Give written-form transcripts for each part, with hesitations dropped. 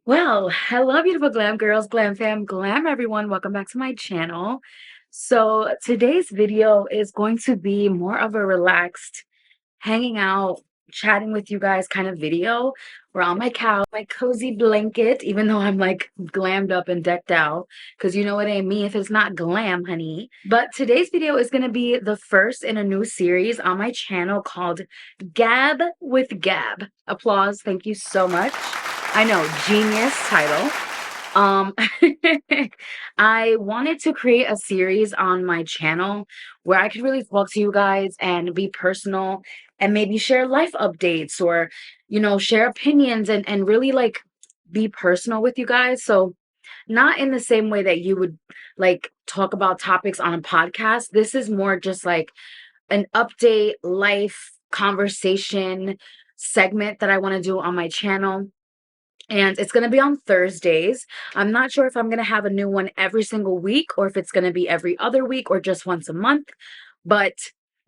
Well, hello, beautiful glam girls, glam fam, glam everyone. Welcome back to my channel. So today's video is going to be more of a relaxed, hanging out, chatting with you guys kind of video. We're on my couch, my cozy blanket, even though I'm like glammed up and decked out, because you know it ain't me if it's not glam, honey. But today's video is going to be the first in a new series on my channel called Gab with Gab. Applause. Thank you so much. I know, genius title. Um, I wanted to create a series on my channel where I could really talk to you guys and be personal and maybe share life updates or, share opinions and really like be personal with you guys. So, not in the same way that you would like talk about topics on a podcast. This is more just like an update life conversation segment that I want to do on my channel, and it's going to be on Thursdays. I'm not sure if I'm going to have a new one every single week or if it's going to be every other week or just once a month, but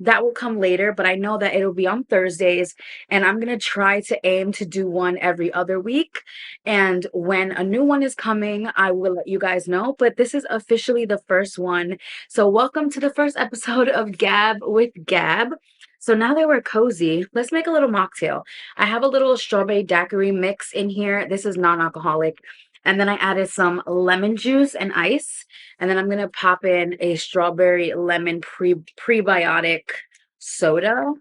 that will come later. But I know that it'll be on Thursdays, and I'm going to try to aim to do one every other week. And when a new one is coming, I will let you guys know. But this is officially the first one. So welcome to the first episode of Gab with Gab. So now that we're cozy, let's make a little mocktail. I have a little strawberry daiquiri mix in here. This is non-alcoholic. And then I added some lemon juice and ice. And then I'm going to pop in a strawberry lemon prebiotic soda.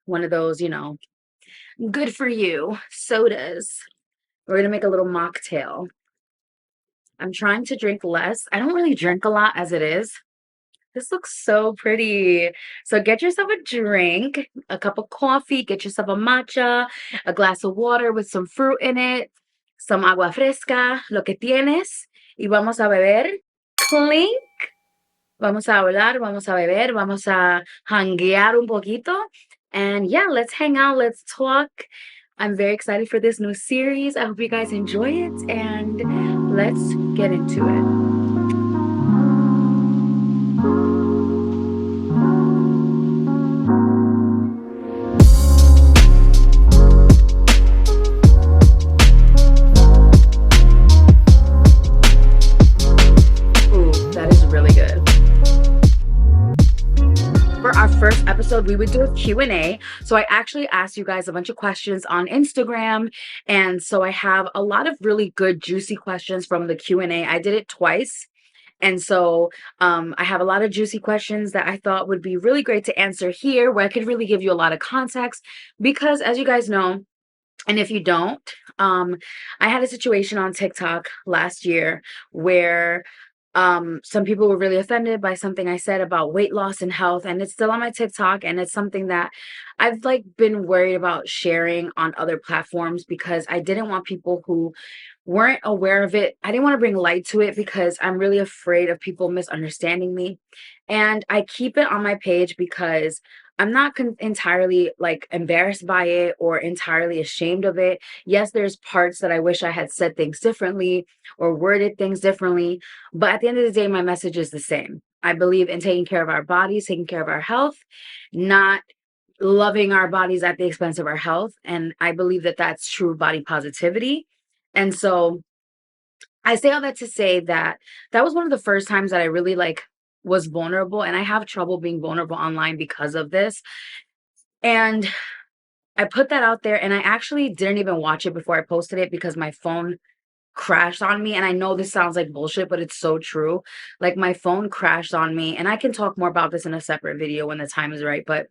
One of those, good for you sodas. We're going to make a little mocktail. I'm trying to drink less. I don't really drink a lot as it is. This looks so pretty. So get yourself a drink, a cup of coffee, get yourself a matcha, a glass of water with some fruit in it, some agua fresca, lo que tienes, y vamos a beber. Clink. Vamos a hablar, vamos a beber, vamos a hanguear un poquito. And yeah, let's hang out, let's talk. I'm very excited for this new series. I hope you guys enjoy it, and let's get into it. First episode we would do a Q&A. So I actually asked you guys a bunch of questions on Instagram, and so I have a lot of really good juicy questions from the Q&A. I did it twice, and so I have a lot of juicy questions that I thought would be really great to answer here, where I could really give you a lot of context, because as you guys know, and if you don't, I had a situation on TikTok last year where some people were really offended by something I said about weight loss and health, and it's still on my TikTok, and it's something that I've like been worried about sharing on other platforms because I didn't want people who weren't aware of it. I didn't want to bring light to it because I'm really afraid of people misunderstanding me. And I keep it on my page because I'm not entirely like embarrassed by it or entirely ashamed of it. Yes, there's parts that I wish I had said things differently or worded things differently, but at the end of the day, my message is the same. I believe in taking care of our bodies, taking care of our health, not loving our bodies at the expense of our health. And I believe that that's true body positivity. And so I say all that to say that that was one of the first times that I really like was vulnerable, and I have trouble being vulnerable online because of this. And I put that out there, and I actually didn't even watch it before I posted it because my phone crashed on me. And I know this sounds like bullshit, but it's so true. Like my phone crashed on me, and I can talk more about this in a separate video when the time is right. But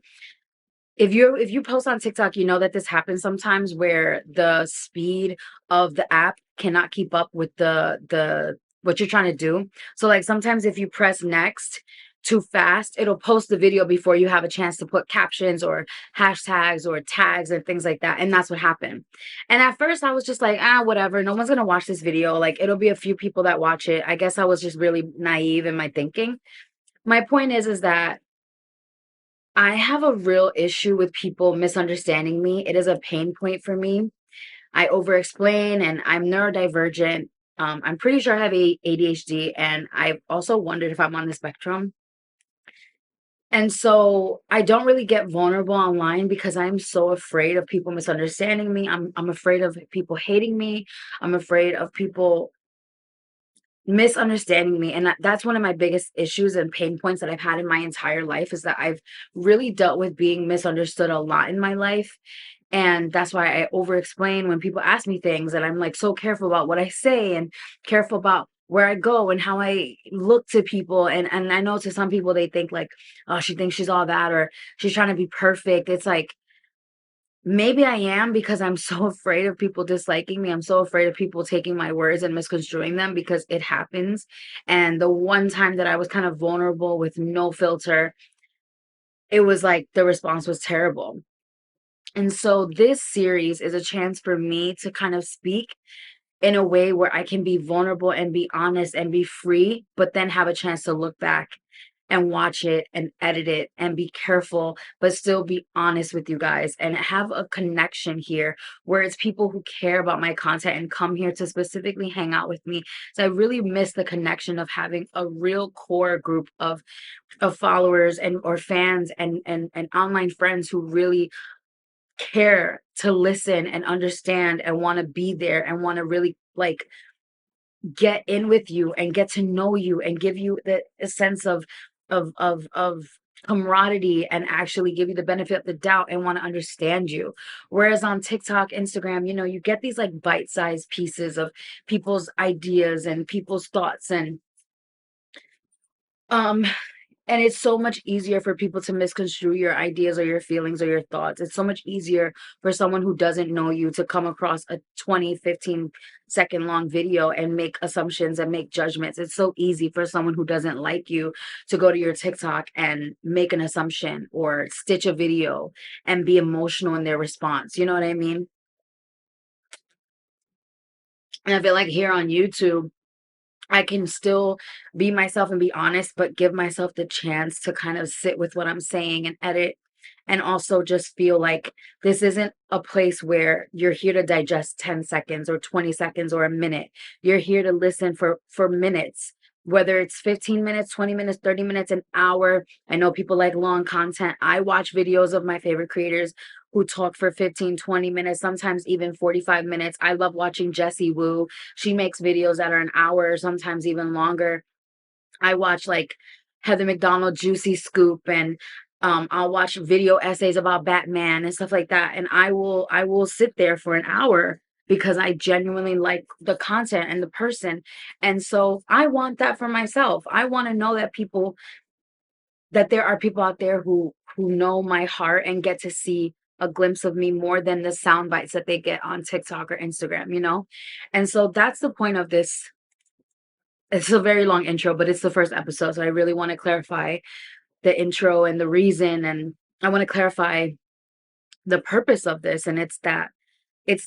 if you post on TikTok, you know that this happens sometimes where the speed of the app cannot keep up with the what you're trying to do. So like sometimes if you press next too fast, it'll post the video before you have a chance to put captions or hashtags or tags and things like that. And that's what happened. And at first I was just like, whatever. No one's gonna watch this video. Like it'll be a few people that watch it. I guess I was just really naive in my thinking. My point is that I have a real issue with people misunderstanding me. It is a pain point for me. I over explain and I'm neurodivergent. I'm pretty sure I have ADHD, and I've also wondered if I'm on the spectrum. And so I don't really get vulnerable online because I'm so afraid of people misunderstanding me. I'm afraid of people hating me. I'm afraid of people misunderstanding me. And that's one of my biggest issues and pain points that I've had in my entire life, is that I've really dealt with being misunderstood a lot in my life. And that's why I over explain when people ask me things, and I'm like so careful about what I say and careful about where I go and how I look to people. And I know to some people they think like, oh, she thinks she's all that, or she's trying to be perfect. It's like, maybe I am, because I'm so afraid of people disliking me. I'm so afraid of people taking my words and misconstruing them, because it happens. And the one time that I was kind of vulnerable with no filter, it was like the response was terrible. And so this series is a chance for me to kind of speak in a way where I can be vulnerable and be honest and be free, but then have a chance to look back and watch it and edit it and be careful, but still be honest with you guys and have a connection here where it's people who care about my content and come here to specifically hang out with me. So I really miss the connection of having a real core group of followers and or fans and online friends who really care to listen and understand and want to be there and want to really like get in with you and get to know you and give you the a sense of camaraderie and actually give you the benefit of the doubt and want to understand you. Whereas on TikTok, Instagram, you get these like bite-sized pieces of people's ideas and people's thoughts, um and it's so much easier for people to misconstrue your ideas or your feelings or your thoughts. It's so much easier for someone who doesn't know you to come across a 15-second long video and make assumptions and make judgments. It's so easy for someone who doesn't like you to go to your TikTok and make an assumption or stitch a video and be emotional in their response. You know what I mean? And I feel like here on YouTube, I can still be myself and be honest, but give myself the chance to kind of sit with what I'm saying and edit. And also just feel like this isn't a place where you're here to digest 10 seconds or 20 seconds or a minute. You're here to listen for minutes, whether it's 15 minutes, 20 minutes, 30 minutes, an hour. I know people like long content. I watch videos of my favorite creators who talk for 15, 20 minutes, sometimes even 45 minutes. I love watching Jessie Woo. She makes videos that are an hour, sometimes even longer. I watch like Heather McDonald Juicy Scoop, and I'll watch video essays about Batman and stuff like that. And I will sit there for an hour because I genuinely like the content and the person. And so I want that for myself. I want to know that there are people out there who know my heart and get to see a glimpse of me more than the sound bites that they get on TikTok or Instagram. And so that's the point of this. It's a very long intro, but it's the first episode, so I really want to clarify the intro and the reason, and I want to clarify the purpose of this. And it's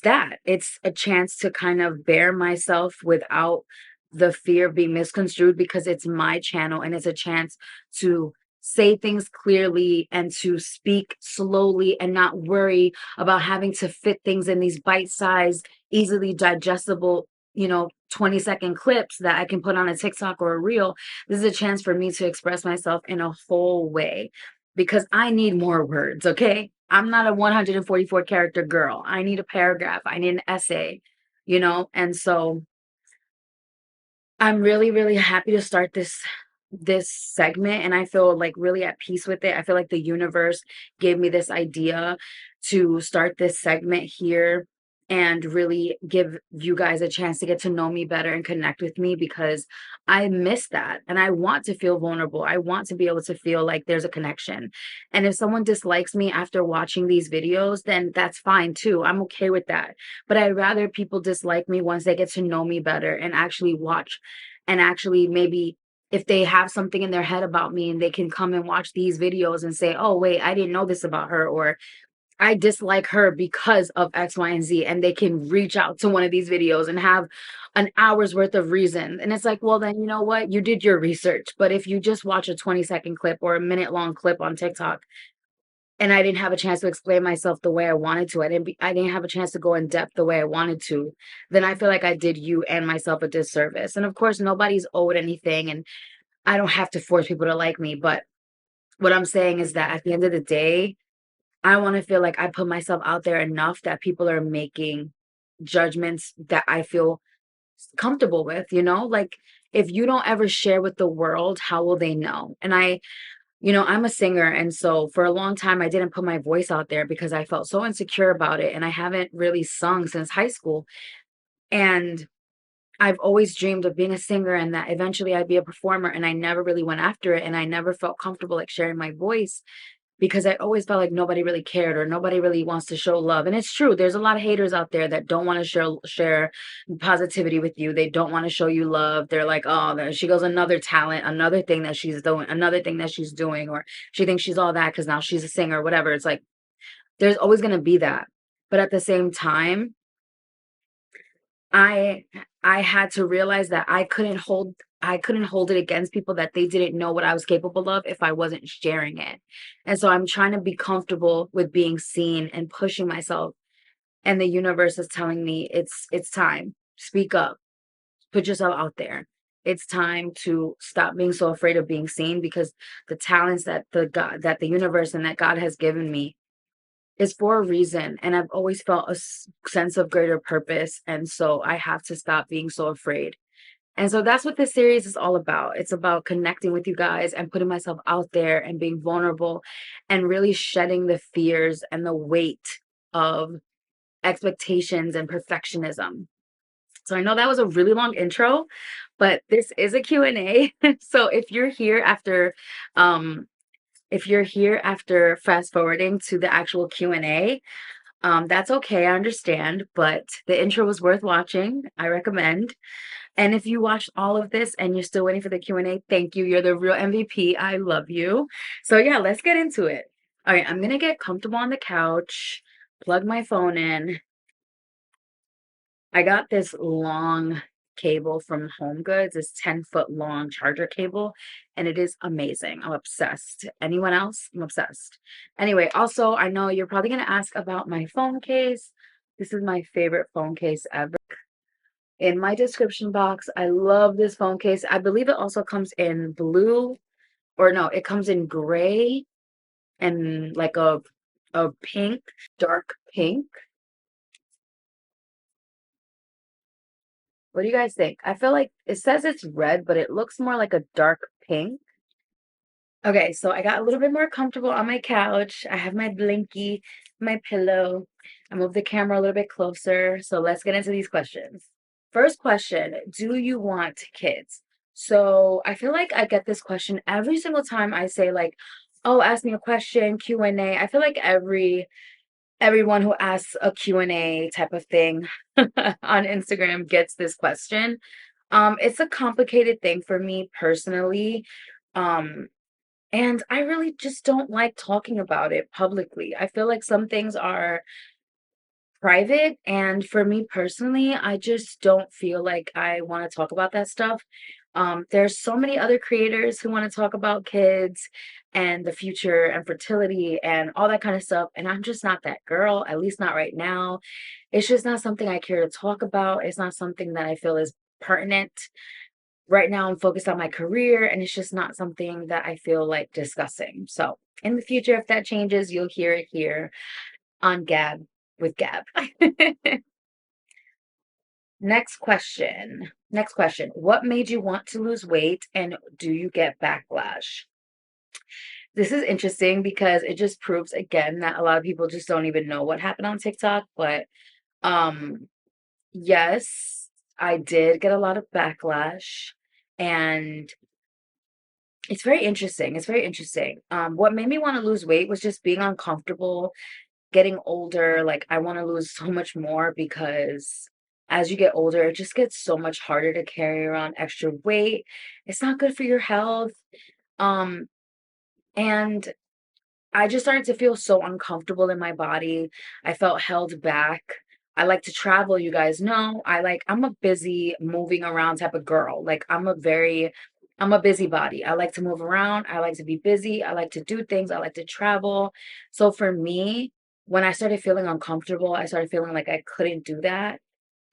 a chance to kind of bear myself without the fear of being misconstrued, because it's my channel, and it's a chance to say things clearly and to speak slowly and not worry about having to fit things in these bite-sized, easily digestible, 20-second clips that I can put on a TikTok or a reel. This is a chance for me to express myself in a whole way, because I need more words, okay? I'm not a 144 character girl. I need a paragraph. I need an essay. And so I'm really, really happy to start this segment, and I feel like really at peace with it. I feel like the universe gave me this idea to start this segment here and really give you guys a chance to get to know me better and connect with me, because I miss that and I want to feel vulnerable. I want to be able to feel like there's a connection. And if someone dislikes me after watching these videos, then that's fine too. I'm okay with that. But I'd rather people dislike me once they get to know me better and actually watch, and actually maybe if they have something in their head about me, and they can come and watch these videos and say, oh, wait, I didn't know this about her, or I dislike her because of X, Y, and Z. And they can reach out to one of these videos and have an hour's worth of reason. And it's like, well, then you know what? You did your research. But if you just watch a 20-second clip or a minute long clip on TikTok, and I didn't have a chance to explain myself the way I wanted to, I didn't have a chance to go in depth the way I wanted to, then I feel like I did you and myself a disservice. And of course, nobody's owed anything, and I don't have to force people to like me, but What I'm saying is that at the end of the day, I wanna feel like I put myself out there enough that people are making judgments that I feel comfortable with, you know? Like, if you don't ever share with the world, how will they know? And I'm a singer, and so for a long time, I didn't put my voice out there because I felt so insecure about it, and I haven't really sung since high school, and I've always dreamed of being a singer and that eventually I'd be a performer, and I never really went after it, and I never felt comfortable, like, sharing my voice because I always felt like nobody really cared or nobody really wants to show love. And it's true, there's a lot of haters out there that don't want to share positivity with you. They don't want to show you love. They're like, oh, there she goes, another talent, another thing that she's doing, another thing that she's doing, or she thinks she's all that because now she's a singer, whatever. It's like there's always gonna be that. But at the same time, I I had to realize that I couldn't hold it against people that they didn't know what I was capable of if I wasn't sharing it. And so I'm trying to be comfortable with being seen and pushing myself, and the universe is telling me it's time. Speak up. Put yourself out there. It's time to stop being so afraid of being seen because the talents that the universe and that God has given me is for a reason, and I've always felt a sense of greater purpose, and so I have to stop being so afraid. And so that's what this series is all about. It's about connecting with you guys and putting myself out there and being vulnerable and really shedding the fears and the weight of expectations and perfectionism. So I know that was a really long intro, but this is a Q&A. So um if you're here after fast forwarding to the actual Q&A, that's okay, I understand, but the intro was worth watching. I recommend. And if you watched all of this and you're still waiting for the Q&A, thank you. You're the real MVP. I love you. So yeah, let's get into it. All right, I'm gonna get comfortable on the couch, plug my phone in. I got this long cable from Home Goods, this 10-foot long charger cable, and it is amazing. I'm obsessed. Anyone else? I'm obsessed. Anyway, also, I know you're probably going to ask about my phone case. This is my favorite phone case ever. In my description box, I love this phone case. I believe it also comes in blue, or no, it comes in gray and like a pink, dark pink. What do you guys think? I feel like it says it's red, but it looks more like a dark pink. Okay, so I got a little bit more comfortable on my couch. I have my blinky, my pillow. I moved the camera a little bit closer. So let's get into these questions. First question, do you want kids? So I feel like I get this question every single time I say like, oh, ask me a question, Q&A. I feel like everyone who asks a Q&A type of thing on Instagram gets this question. It's a complicated thing for me personally. Um, and I really just don't like talking about it publicly. I feel like some things are private, and for me personally, I just don't feel like I want to talk about that stuff. There's so many other creators who want to talk about kids and the future and fertility and all that kind of stuff, and I'm just not that girl, at least not right now. It's just not something I care to talk about. It's not something that I feel is pertinent. Right now, I'm focused on my career, and it's just not something that I feel like discussing. So, in the future, if that changes, you'll hear it here on Gab with Gab. Next question. Next question. What made you want to lose weight, and do you get backlash? This is interesting because it just proves again that a lot of people just don't even know what happened on TikTok. But um, yes, I did get a lot of backlash, and it's very interesting. It's very interesting. What made me want to lose weight was just being uncomfortable, getting older. Like, I want to lose so much more because as you get older, it just gets so much harder to carry around extra weight. It's not good for your health. Um, and I just started to feel so uncomfortable in my body. I felt held back. I like to travel, you guys know. I'm a busy moving around type of girl. Like I'm a busybody. I like to move around. I like to be busy. I like to do things. I like to travel. So for me, when I started feeling uncomfortable, I started feeling like I couldn't do that.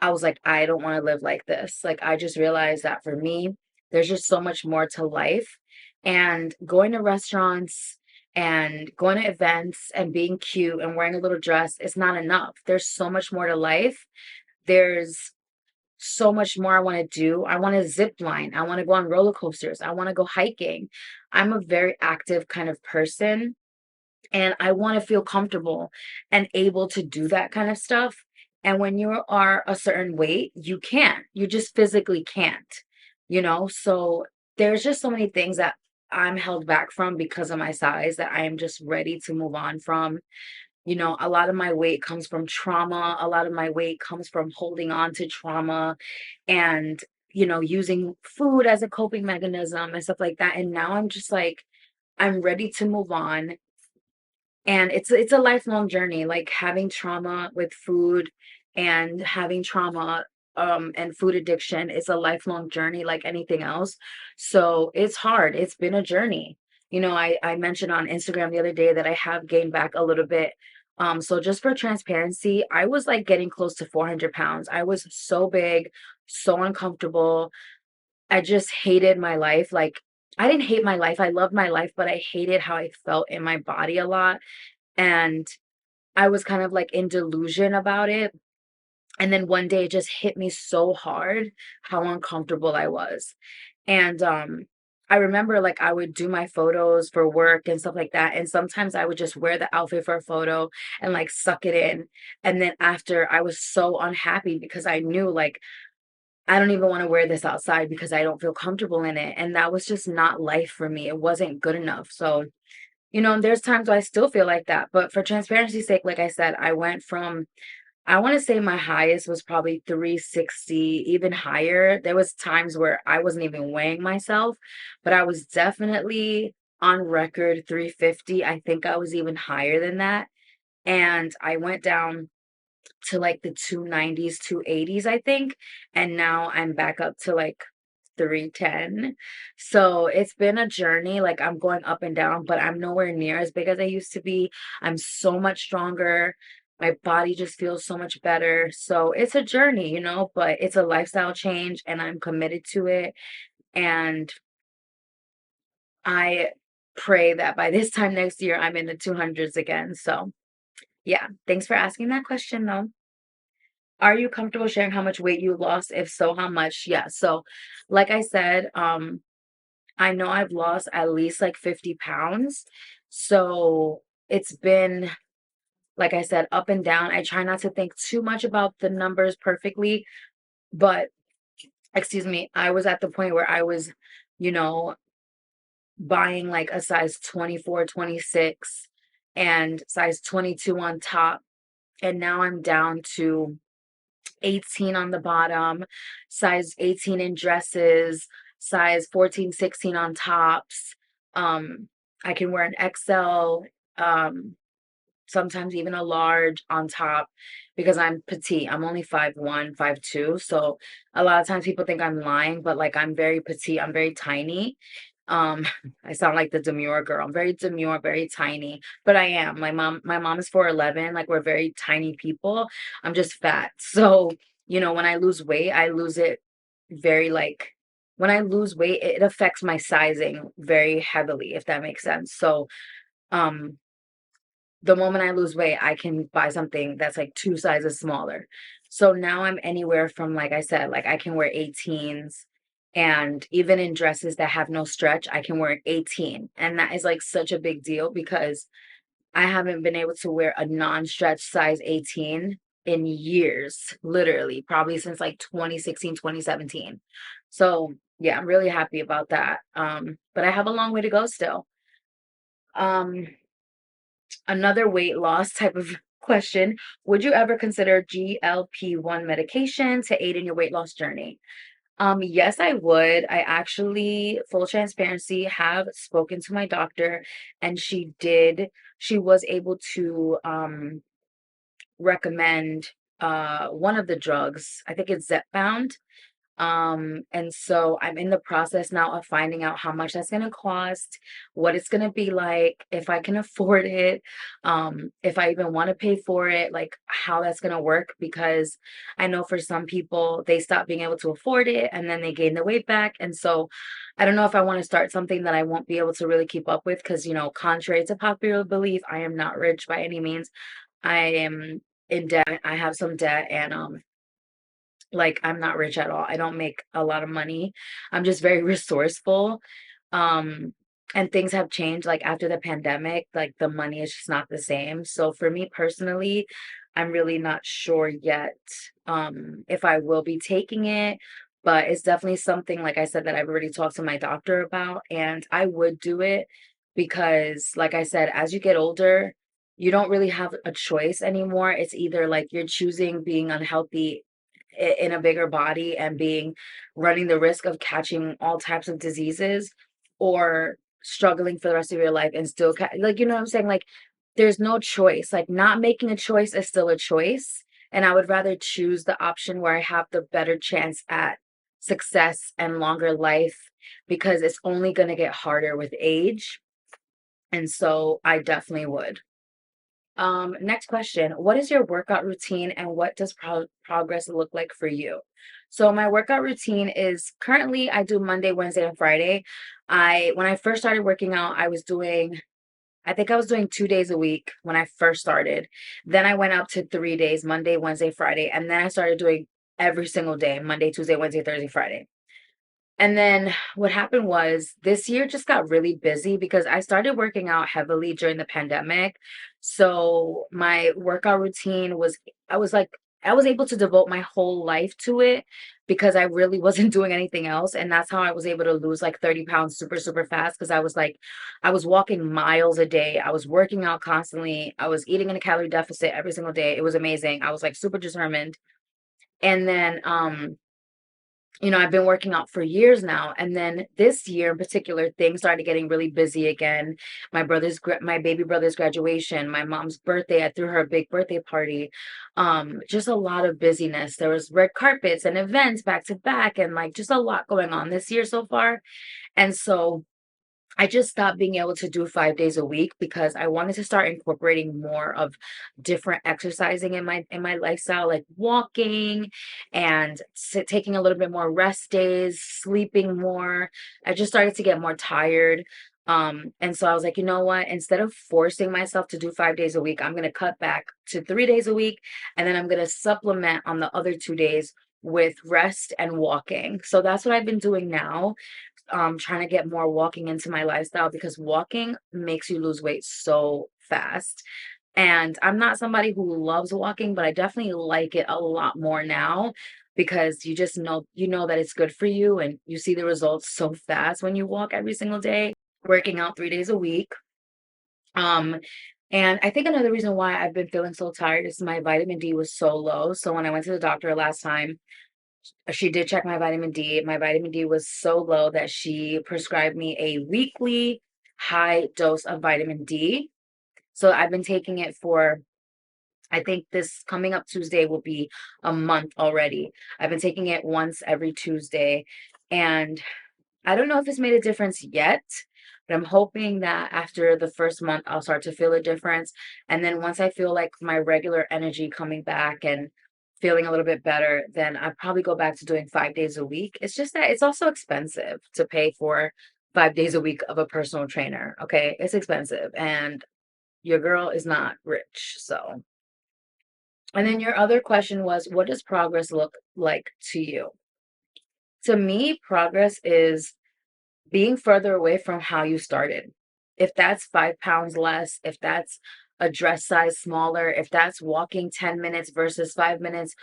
I was like, I don't want to live like this. Like I just realized that for me, there's just so much more to life. And going to restaurants and going to events and being cute and wearing a little dress is not enough. There's so much more to life. There's so much more I want to do. I want to zip line. I want to go on roller coasters. I want to go hiking. I'm a very active kind of person, and I want to feel comfortable and able to do that kind of stuff. And when you are a certain weight, you can't. You just physically can't, you know? So there's just so many things that I'm held back from because of my size that I am just ready to move on from. You know, a lot of my weight comes from trauma. A lot of my weight comes from holding on to trauma and, using food as a coping mechanism and stuff like that. And now I'm just like, I'm ready to move on, and it's a lifelong journey, like having trauma with food and having trauma and food addiction is a lifelong journey like anything else. So it's hard. It's been a journey. I mentioned on Instagram the other day that I have gained back a little bit. So just for transparency, I was like getting close to 400 pounds. I was so big, so uncomfortable. I just hated my life. Like, I didn't hate my life. I loved my life, but I hated how I felt in my body a lot, and I was kind of like in delusion about it. And then one day it just hit me so hard how uncomfortable I was. And I remember like I would do my photos for work and stuff like that. And sometimes I would just wear the outfit for a photo and like suck it in. And then after, I was so unhappy because I knew like I don't even want to wear this outside because I don't feel comfortable in it. And that was just not life for me. It wasn't good enough. So there's times I still feel like that, but for transparency's sake, like I said, I went from, I want to say my highest was probably 360, even higher. There was times where I wasn't even weighing myself, but I was definitely on record 350. I think I was even higher than that. And I went down to like the 290s, 280s, I think. And now I'm back up to like 310. So it's been a journey. Like, I'm going up and down, but I'm nowhere near as big as I used to be. I'm so much stronger. My body just feels so much better. So it's a journey, but it's a lifestyle change and I'm committed to it. And I pray that by this time next year, I'm in the 200s again. So yeah, thanks for asking that question though. Are you comfortable sharing how much weight you lost? If so, how much? Yeah. So, like I said, I know I've lost at least like 50 pounds. So it's been, like I said, up and down. I try not to think too much about the numbers perfectly, but excuse me, I was at the point where I was, you know, buying like a size 24, 26, and size 22 on top. And now I'm down to 18 on the bottom, size 18 in dresses, size 14, 16 on tops. I can wear an XL, sometimes even a large on top because I'm petite. I'm only 5'1", 5'2". So a lot of times people think I'm lying, but like I'm very petite. I'm very tiny. Um, I sound like the demure girl. I'm very demure, very tiny, but I am. My mom is 4'11". Like, we're very tiny people. I'm just fat. So, when I lose weight, I lose it very like when I lose weight, it affects my sizing very heavily, if that makes sense. So, um, the moment I lose weight, I can buy something that's like 2 sizes smaller. So now I'm anywhere from, like I said, like I can wear 18s, and even in dresses that have no stretch, I can wear an 18. And that is like such a big deal because I haven't been able to wear a non-stretch size 18 in years, literally, probably since like 2016, 2017. So yeah, I'm really happy about that. But I have a long way to go still. Um, Another weight loss type of question. Would you ever consider GLP-1 medication to aid in your weight loss journey? Yes, I would. I actually, full transparency, have spoken to my doctor, and she was able to recommend one of the drugs. I think it's Zepbound. And so I'm in the process now of finding out how much that's gonna cost, what it's gonna be like, if I can afford it, if I even want to pay for it, like how that's gonna work, because I know for some people they stop being able to afford it and then they gain the weight back. And so I don't know if I want to start something that I won't be able to really keep up with because, contrary to popular belief, I am not rich by any means. I am in debt. I have some debt and like I'm not rich at all. I don't make a lot of money. I'm just very resourceful. Um and things have changed like after the pandemic, like the money is just not the same. So for me personally, I'm really not sure yet if I will be taking it, but it's definitely something like I said that I've already talked to my doctor about and I would do it because like I said, as you get older, you don't really have a choice anymore. It's either like you're choosing being unhealthy in a bigger body and being running the risk of catching all types of diseases or struggling for the rest of your life and still like, you know what I'm saying, like there's no choice. Like not making a choice is still a choice, and I would rather choose the option where I have the better chance at success and longer life because it's only going to get harder with age. And so I definitely would. Next question. What is your workout routine and what does progress look like for you? So my workout routine is currently I do Monday, Wednesday, and Friday. When I first started working out, I think I was doing 2 days a week when I first started. Then I went up to 3 days, Monday, Wednesday, Friday, and then I started doing every single day, Monday, Tuesday, Wednesday, Thursday, Friday. And then what happened was this year just got really busy because I started working out heavily during the pandemic. So my workout routine was, I was able to devote my whole life to it because I really wasn't doing anything else. And that's how I was able to lose like 30 pounds super, super fast. Because I was walking miles a day. I was working out constantly. I was eating in a calorie deficit every single day. It was amazing. I was like super determined. And then, I've been working out for years now. And then this year in particular, things started getting really busy again. My baby brother's graduation, my mom's birthday, I threw her a big birthday party. Just a lot of busyness. There was red carpets and events back to back and like just a lot going on this year so far. And so I just stopped being able to do 5 days a week because I wanted to start incorporating more of different exercising in my lifestyle, like walking and taking a little bit more rest days, sleeping more. I just started to get more tired. And so I was like, you know what? Instead of forcing myself to do 5 days a week, I'm going to cut back to 3 days a week. And then I'm going to supplement on the other 2 days with rest and walking. So that's what I've been doing now, trying to get more walking into my lifestyle because walking makes you lose weight so fast. And I'm not somebody who loves walking, but I definitely like it a lot more now because you just know, that it's good for you and you see the results so fast when you walk every single day, working out 3 days a week. Um, and I think another reason why I've been feeling so tired is my vitamin D was so low. So when I went to the doctor last time, she did check my vitamin D. My vitamin D was so low that she prescribed me a weekly high dose of vitamin D. So I've been taking it for, I think this coming up Tuesday will be a month already. I've been taking it once every Tuesday. And I don't know if it's made a difference yet, but I'm hoping that after the first month, I'll start to feel a difference. And then once I feel like my regular energy coming back and feeling a little bit better, then I'll probably go back to doing 5 days a week. It's just that it's also expensive to pay for 5 days a week of a personal trainer. Okay. It's expensive. And your girl is not rich. So, and then your other question was, what does progress look like to you? To me, progress is being further away from how you started. If that's 5 pounds less, if that's a dress size smaller, if that's walking 10 minutes versus 5 minutes,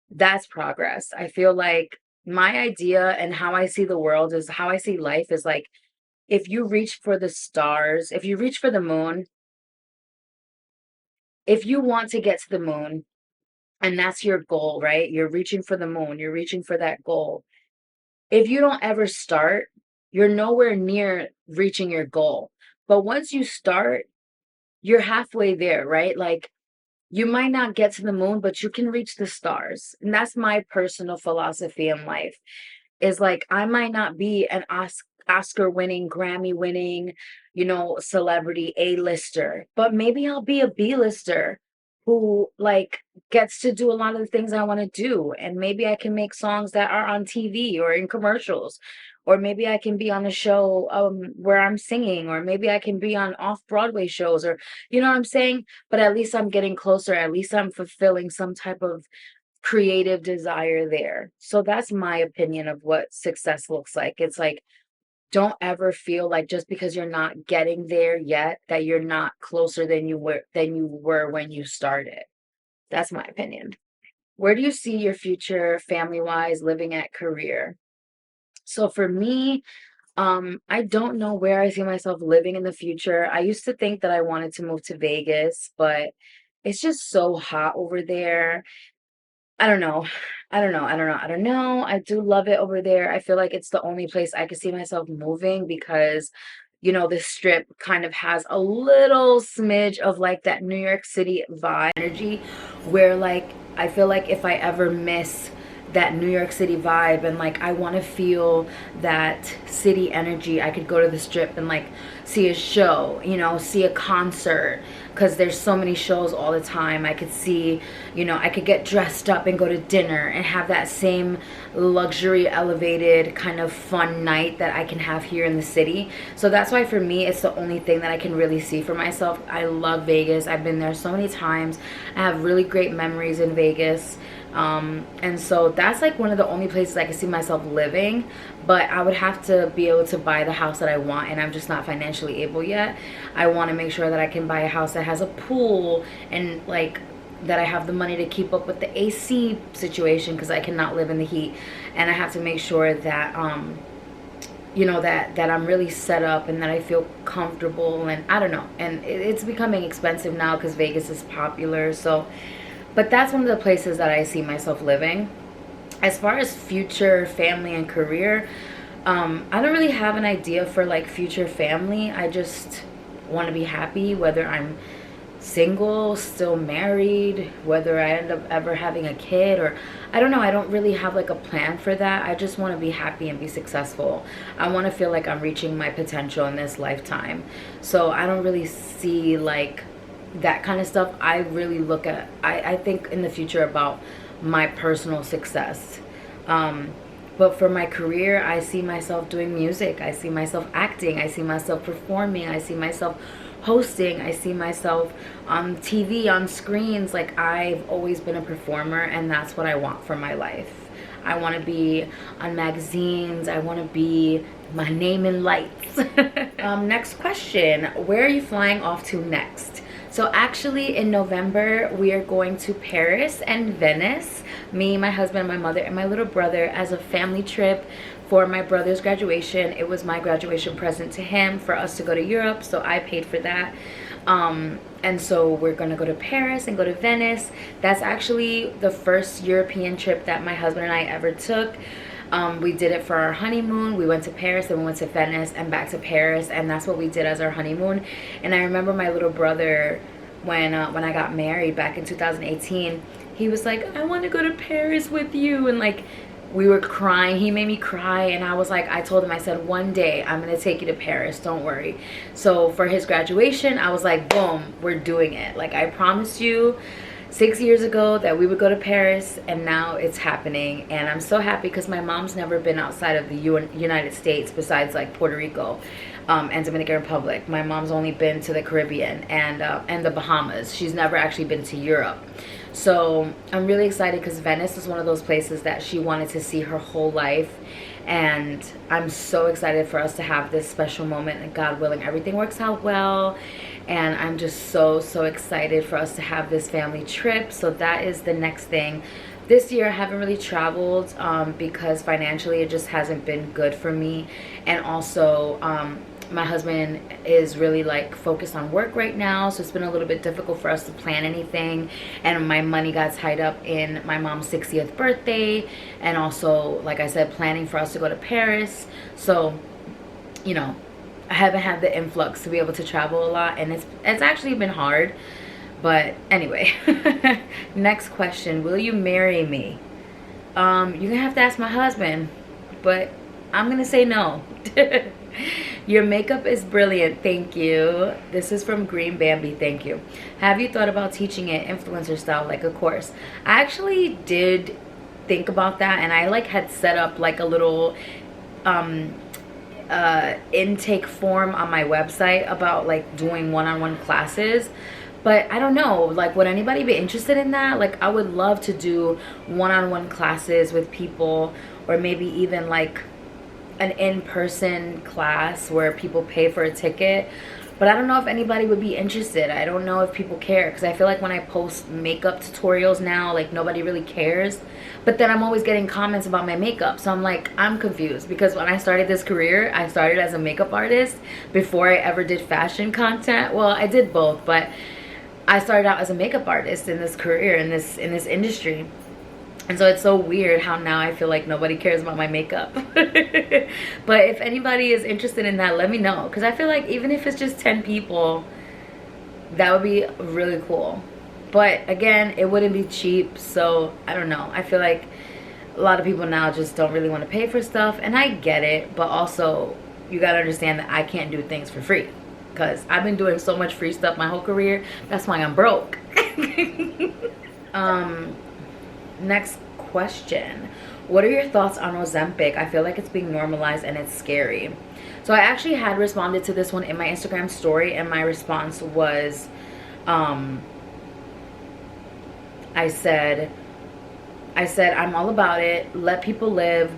that's progress. I feel like my idea and how I see the world is how I see life is like if you reach for the stars, if you reach for the moon, if you want to get to the moon and that's your goal, right? You're reaching for the moon, you're reaching for that goal. If you don't ever start, you're nowhere near reaching your goal. But once you start, you're halfway there, right? Like you might not get to the moon, but you can reach the stars. And that's my personal philosophy in life. Is like I might not be an Oscar winning, Grammy winning, celebrity A-lister, but maybe I'll be a B-lister who like gets to do a lot of the things I want to do. And maybe I can make songs that are on TV or in commercials, or maybe I can be on a show where I'm singing, or maybe I can be on off-Broadway shows, or you know what I'm saying? But at least I'm getting closer. At least I'm fulfilling some type of creative desire there. So that's my opinion of what success looks like. It's like, don't ever feel like just because you're not getting there yet that you're not closer than you were when you started. That's my opinion. Where do you see your future family-wise, living at, career? So for me, I don't know where I see myself living in the future. I used to think that I wanted to move to Vegas, but it's just so hot over there. I don't know. I don't know. I do love it over there. I feel like it's the only place I could see myself moving because, the strip kind of has a little smidge of like that New York City vibe energy where like I feel like if I ever miss that New York City vibe and like I want to feel that city energy, I could go to the strip and like see a show, see a concert, because there's so many shows all the time. I could see, I could get dressed up and go to dinner and have that same luxury elevated kind of fun night that I can have here in the city. So that's why for me it's the only thing that I can really see for myself. I love Vegas. I've been there so many times. I have really great memories in Vegas. And so that's like one of the only places I can see myself living, but I would have to be able to buy the house that I want, and I'm just not financially able yet. I want to make sure that I can buy a house that has a pool and like that I have the money to keep up with the AC situation because I cannot live in the heat, and I have to make sure that that I'm really set up and that I feel comfortable, and I don't know, and it's becoming expensive now because Vegas is popular. So but that's one of the places that I see myself living. As far as future family and career, I don't really have an idea for like future family. I just want to be happy, whether I'm single, still married, whether I end up ever having a kid, or I don't know. I don't really have like a plan for that. I just want to be happy and be successful. I want to feel like I'm reaching my potential in this lifetime. So I don't really see like that kind of stuff. I really look at, I think in the future about my personal success. But for my career, I see myself doing music. I see myself acting. I see myself performing. I see myself hosting. I see myself on TV, on screens. Like I've always been a performer, and that's what I want for my life. I want to be on magazines. I want to be my name in lights. Next question. Where are you flying off to next? So actually in November, we are going to Paris and Venice. Me, my husband, my mother, and my little brother as a family trip for my brother's graduation. It was my graduation present to him for us to go to Europe, so I paid for that. And so we're gonna go to Paris and go to Venice. That's actually the first European trip that my husband and I ever took. We did it for our honeymoon. We went to Paris, then we went to Venice and back to Paris, and that's what we did as our honeymoon. And I remember my little brother, when I got married back in 2018, he was like, I want to go to Paris with you, and like we were crying. He made me cry, and I was like, I told him, I said, one day I'm gonna take you to Paris, don't worry. So for his graduation, I was like, boom, we're doing it. Like I promised you 6 years ago that we would go to Paris, and now it's happening. And I'm so happy because my mom's never been outside of the United States besides like Puerto Rico and Dominican Republic. My mom's only been to the Caribbean and the Bahamas. She's never actually been to Europe. So I'm really excited because Venice is one of those places that she wanted to see her whole life, and I'm so excited for us to have this special moment, and God willing everything works out well. And I'm just so excited for us to have this family trip. So that is the next thing. This year I haven't really traveled because financially it just hasn't been good for me, and also my husband is really like focused on work right now, so it's been a little bit difficult for us to plan anything. And my money got tied up in my mom's 60th birthday, and also, like I said, planning for us to go to Paris. So I haven't had the influx to be able to travel a lot, and it's actually been hard. But anyway, next question. Will you marry me? You're gonna have to ask my husband, but I'm gonna say no. Your makeup is brilliant. Thank you. This is from Green Bambi. Thank you. Have you thought about teaching it influencer style, like a course? I actually did think about that, and I like had set up like a little intake form on my website about like doing one-on-one classes. But I don't know, like, would anybody be interested in that? Like, I would love to do one-on-one classes with people, or maybe even like an in-person class where people pay for a ticket. But I don't know if anybody would be interested. I don't know if people care, because I feel like when I post makeup tutorials now, like, nobody really cares. But then I'm always getting comments about my makeup, so I'm like, I'm confused, because when I started this career, I started as a makeup artist before I ever did fashion content. Well, I did both, but I started out as a makeup artist in this career, in this industry. And so it's so weird how now I feel like nobody cares about my makeup. But if anybody is interested in that, let me know. Because I feel like even if it's just 10 people, that would be really cool. But again, it wouldn't be cheap. So I don't know. I feel like a lot of people now just don't really want to pay for stuff. And I get it. But also, you got to understand that I can't do things for free. Because I've been doing so much free stuff my whole career. That's why I'm broke. Next question. What are your thoughts on Ozempic? I feel like it's being normalized and it's scary. So I actually had responded to this one in my Instagram story, and my response was, I said I'm all about it. Let people live.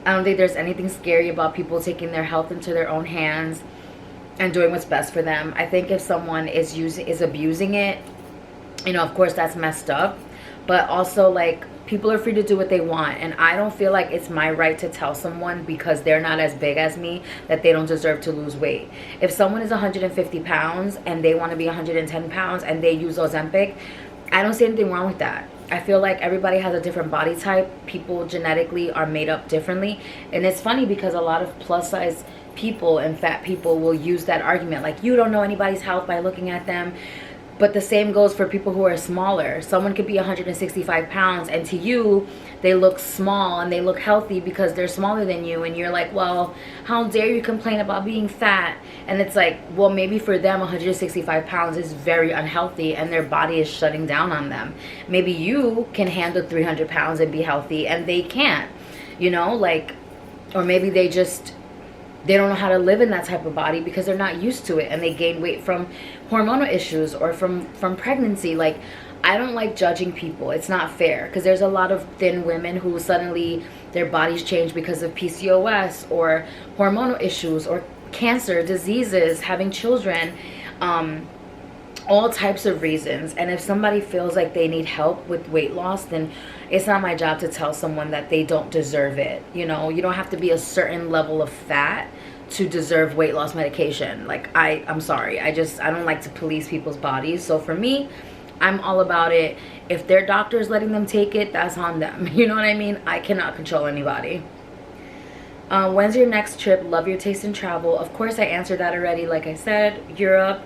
I don't think there's anything scary about people taking their health into their own hands and doing what's best for them. I think if someone is abusing it, you know, of course that's messed up. But also, like, people are free to do what they want, and I don't feel like it's my right to tell someone because they're not as big as me that they don't deserve to lose weight. If someone is 150 pounds and they want to be 110 pounds and they use Ozempic, I don't see anything wrong with that. I feel like everybody has a different body type. People genetically are made up differently. And it's funny because a lot of plus size people and fat people will use that argument, like, you don't know anybody's health by looking at them. But the same goes for people who are smaller. Someone could be 165 pounds, and to you, they look small and they look healthy because they're smaller than you. And you're like, well, how dare you complain about being fat? And it's like, well, maybe for them, 165 pounds is very unhealthy and their body is shutting down on them. Maybe you can handle 300 pounds and be healthy, and they can't, you know, like, or maybe they don't know how to live in that type of body because they're not used to it, and they gain weight from hormonal issues or from pregnancy. Like, I don't like judging people. It's not fair, because there's a lot of thin women who suddenly their bodies change because of PCOS or hormonal issues or cancer, diseases, having children, all types of reasons. And if somebody feels like they need help with weight loss, then it's not my job to tell someone that they don't deserve it. You know, you don't have to be a certain level of fat to deserve weight loss medication. Like, I'm sorry, I don't like to police people's bodies. So for me, I'm all about it. If their doctor's letting them take it, that's on them. You know what I mean? I cannot control anybody. When's your next trip? Love your taste in travel. Of course, I answered that already. Like I said, Europe.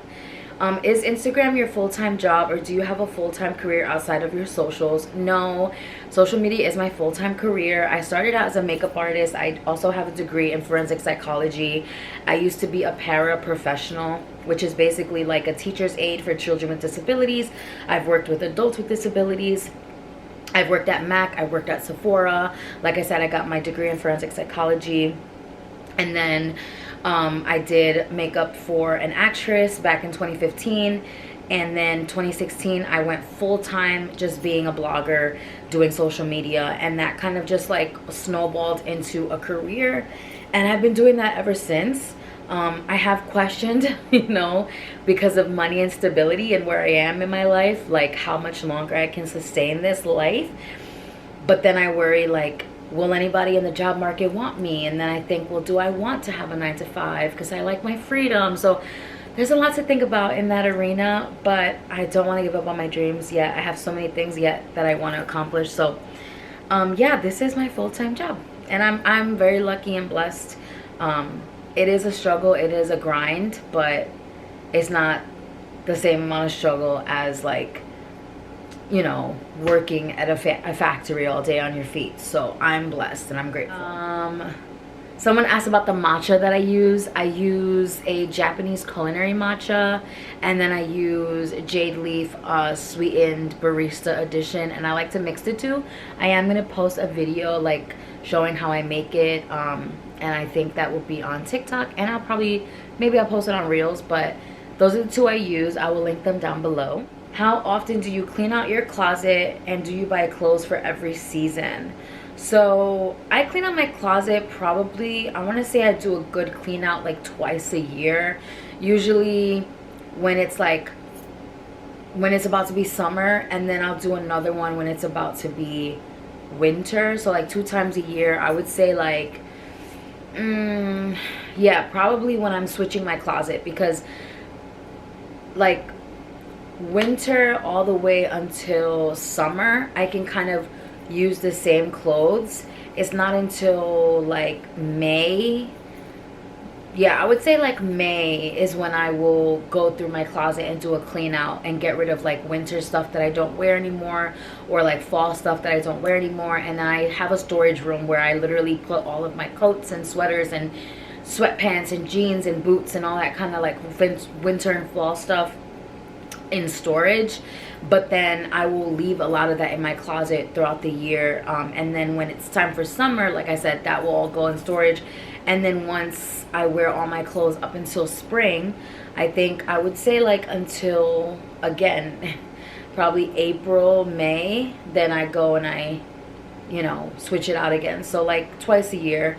Is Instagram your full-time job, or do you have a full-time career outside of your socials? No, social media is my full-time career. I started out as a makeup artist. I also have a degree in forensic psychology. I used to be a paraprofessional, which is basically like a teacher's aide for children with disabilities. I've worked with adults with disabilities. I've worked at MAC. I worked at SEPHORA. Like I said, I got my degree in forensic psychology. And then I did makeup for an actress back in 2015, and then 2016 I went full-time just being a blogger, doing social media, and that kind of just like snowballed into a career, and I've been doing that ever since. I have questioned, you know, because of money and stability and where I am in my life, like how much longer I can sustain this life. But then I worry, like, will anybody in the job market want me? And then I think, well, do I want to have a 9-to-5? Because I like my freedom. So there's a lot to think about in that arena, but I don't want to give up on my dreams yet. I have so many things yet that I want to accomplish. So yeah, this is my full-time job, and I'm very lucky and blessed. It is a struggle, it is a grind, but it's not the same amount of struggle as, like, you know, working at a factory all day on your feet. So I'm blessed and I'm grateful. Someone asked about the matcha that I use. I use a Japanese culinary matcha, and then I use Jade Leaf sweetened barista edition, and I like to mix the two. I am gonna post a video like showing how I make it, and I think that will be on TikTok, and maybe I'll post it on Reels, but those are the two I use. I will link them down below. How often do you clean out your closet, and do you buy clothes for every season? So I clean out my closet probably, I want to say I do a good clean out like twice a year. Usually when it's about to be summer, and then I'll do another one when it's about to be winter. So like 2 times a year. I would say like yeah, probably when I'm switching my closet, because like winter all the way until summer I can kind of use the same clothes. It's not until like May, yeah, I would say like May is when I will go through my closet and do a clean out and get rid of like winter stuff that I don't wear anymore, or like fall stuff that I don't wear anymore. And I have a storage room where I literally put all of my coats and sweaters and sweatpants and jeans and boots and all that kind of like winter and fall stuff in storage. But then I will leave a lot of that in my closet throughout the year, and then when it's time for summer, like I said, that will all go in storage. And then once I wear all my clothes up until spring, I think I would say like until, again, probably April, May, then I go and I, you know, switch it out again. So like twice a year.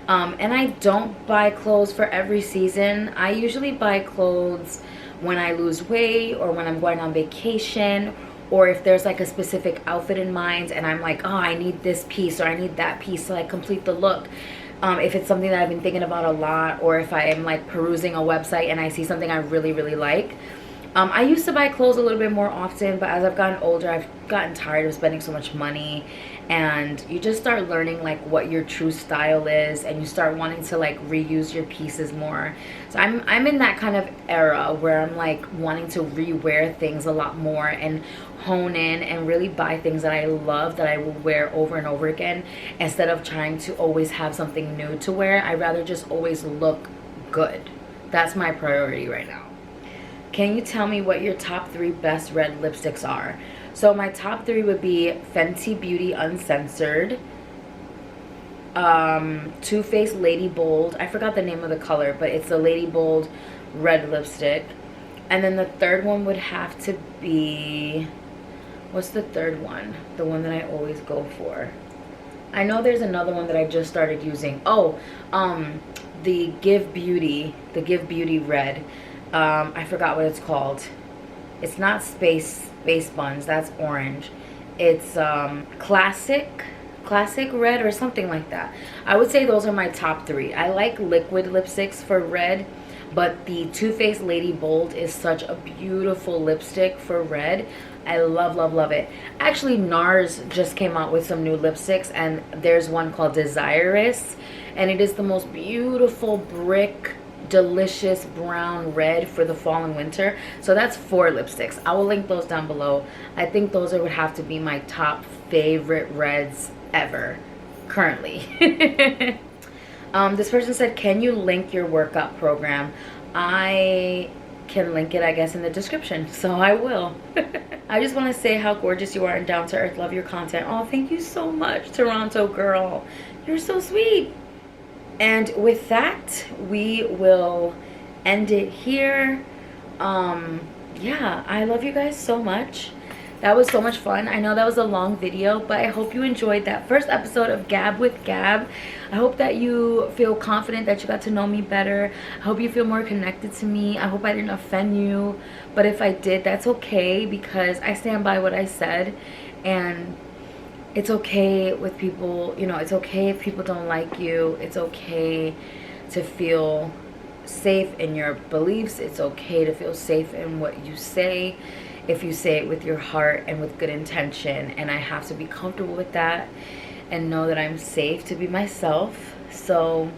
And I don't buy clothes for every season. I usually buy clothes when I lose weight, or when I'm going on vacation, or if there's like a specific outfit in mind and I'm like, oh, I need this piece or I need that piece to like complete the look. If it's something that I've been thinking about a lot, or if I am like perusing a website and I see something I really, really like. I used to buy clothes a little bit more often, but as I've gotten older, I've gotten tired of spending so much money, and you just start learning like what your true style is, and you start wanting to like reuse your pieces more. So I'm in that kind of era where I'm like wanting to rewear things a lot more and hone in and really buy things that I love, that I will wear over and over again, instead of trying to always have something new to wear. I'd rather just always look good. That's my priority right now. Can you tell me what your top 3 best red lipsticks are? So my top 3 would be Fenty Beauty Uncensored, Too Faced Lady Bold. I forgot the name of the color, but it's the Lady Bold red lipstick. And then the third one would have to be, what's the third one? The one that I always go for. I know there's another one that I just started using. Oh, the Give Beauty red. I forgot what it's called. It's not Space Buns, that's orange. It's classic red or something like that. I would say those are my top 3. I like liquid lipsticks for red, but the Too Faced Lady Bold is such a beautiful lipstick for red. I love, love, love it. Actually, NARS just came out with some new lipsticks, and there's one called Desirous, and it is the most beautiful brick, delicious brown red for the fall and winter. So that's 4 lipsticks. I will link those down below. I think those would have to be my top favorite reds ever currently. This person said, can you link your workout program? I can link it, I guess, in the description, so I will. I just want to say how gorgeous you are and down to earth. Love your content. Oh, thank you so much, Toronto girl. You're so sweet. And with that, we will end it here. Yeah, I love you guys so much. That was so much fun. I know that was a long video, but I hope you enjoyed that first episode of Gab with Gab. I hope that you feel confident, that you got to know me better. I hope you feel more connected to me. I hope I didn't offend you. But if I did, that's okay, because I stand by what I said. And it's okay with people, you know, it's okay if people don't like you. It's okay to feel safe in your beliefs. It's okay to feel safe in what you say, if you say it with your heart and with good intention. And I have to be comfortable with that and know that I'm safe to be myself. So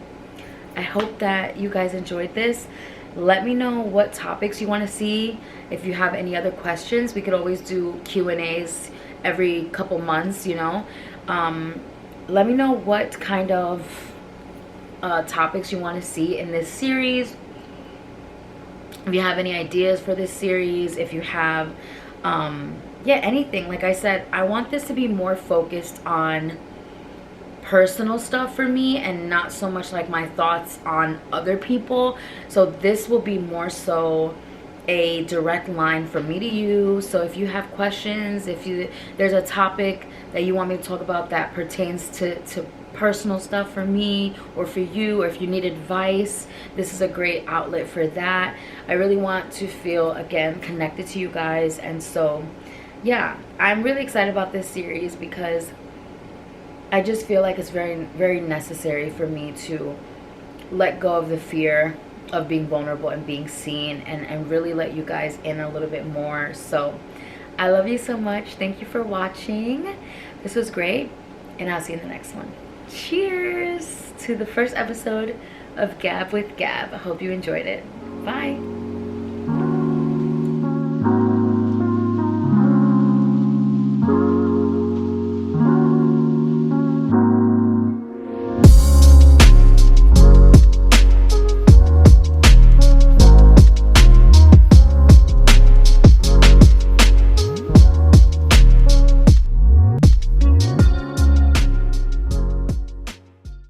I hope that you guys enjoyed this. Let me know what topics you want to see. If you have any other questions, we could always do Q&As every couple months, you know. Let me know what kind of topics you want to see in this series. If you have any ideas for this series, if you have yeah, anything. Like I said, I want this to be more focused on personal stuff for me and not so much like my thoughts on other people. So this will be more so a direct line from me to you. So if you have questions, if there's a topic that you want me to talk about that pertains to personal stuff for me or for you, or if you need advice, this is a great outlet for that. I really want to feel, again, connected to you guys. And so yeah, I'm really excited about this series because I just feel like it's very, very necessary for me to let go of the fear of being vulnerable and being seen, and really let you guys in a little bit more. So I love you so much. Thank you for watching. This was great, and I'll see you in the next one. Cheers to the first episode of Gab with Gab. I hope you enjoyed it. Bye.